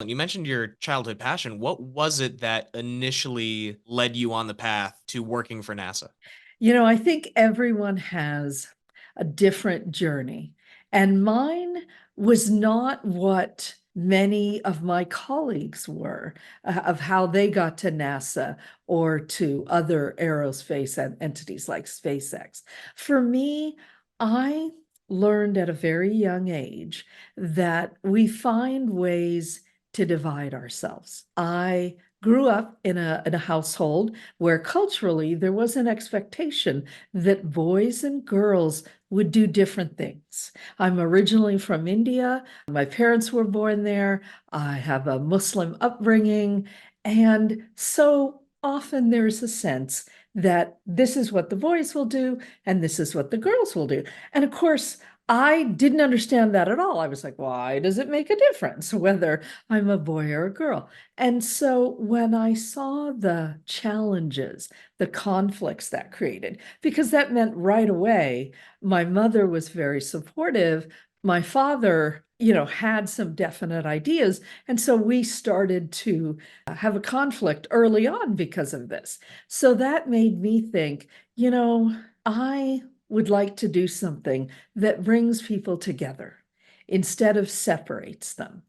And you mentioned your childhood passion. What was it that initially led you on the path to working for NASA? I think everyone has a different journey, and mine was not what many of my colleagues were, of how they got to NASA or to other aerospace entities like SpaceX. For me, I learned at a very young age that we find ways to divide ourselves. I grew up in a household where culturally there was an expectation that boys and girls would do different things. I'm originally from India. My parents were born there. I have a Muslim upbringing. And so often there's a sense that this is what the boys will do and this is what the girls will do. And of course, I didn't understand that at all. I was like, why does it make a difference whether I'm a boy or a girl? And so when I saw the challenges, the conflicts that created, because that meant right away, my mother was very supportive. My father, had some definite ideas. And so we started to have a conflict early on because of this. So that made me think, I would like to do something that brings people together instead of separates them.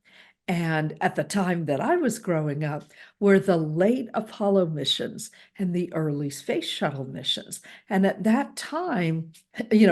And at the time that I was growing up were the late Apollo missions and the early space shuttle missions. And at that time,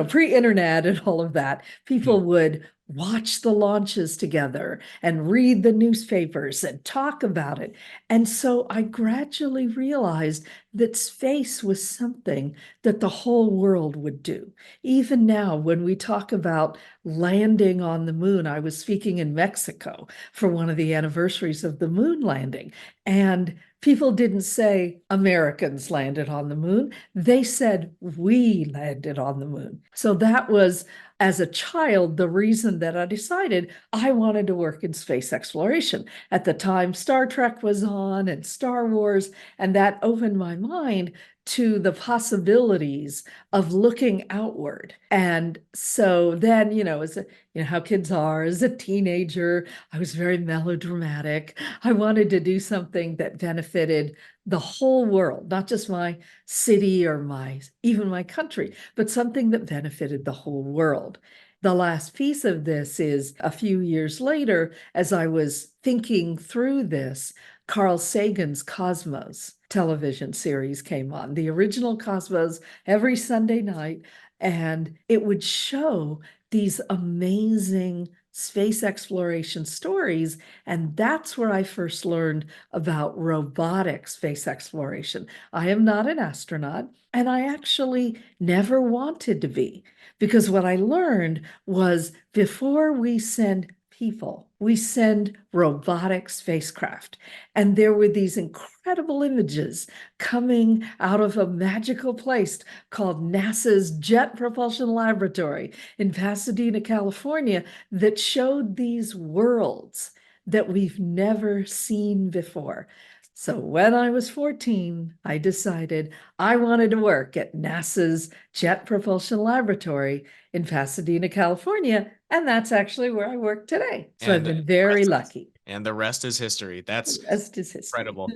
pre-internet and all of that, people would watch the launches together and read the newspapers and talk about it. And so I gradually realized that space was something that the whole world would do. Even now, when we talk about landing on the moon, I was speaking in Mexico for one of the anniversaries of the moon landing. And people didn't say Americans landed on the moon. They said we landed on the moon. So that was, as a child, the reason that I decided I wanted to work in space exploration. At the time, Star Trek was on and Star Wars, and that opened my mind to the possibilities of looking outward. And so then, how kids are as a teenager, I was very melodramatic. I wanted to do something that benefited the whole world, not just my city or even my country, but something that benefited the whole world. The last piece of this is a few years later, as I was thinking through this, Carl Sagan's Cosmos television series came on, the original Cosmos, every Sunday night, and it would show these amazing space exploration stories. And that's where I first learned about robotic space exploration. I am not an astronaut, and I actually never wanted to be, because what I learned was before we send people, we send robotic spacecraft. And there were these incredible images coming out of a magical place called NASA's Jet Propulsion Laboratory in Pasadena, California, that showed these worlds that we've never seen before. So when I was 14, I decided I wanted to work at NASA's Jet Propulsion Laboratory in Pasadena, California, and that's actually where I work today. So I've And been very lucky. the rest is history. That's The rest is history. incredible.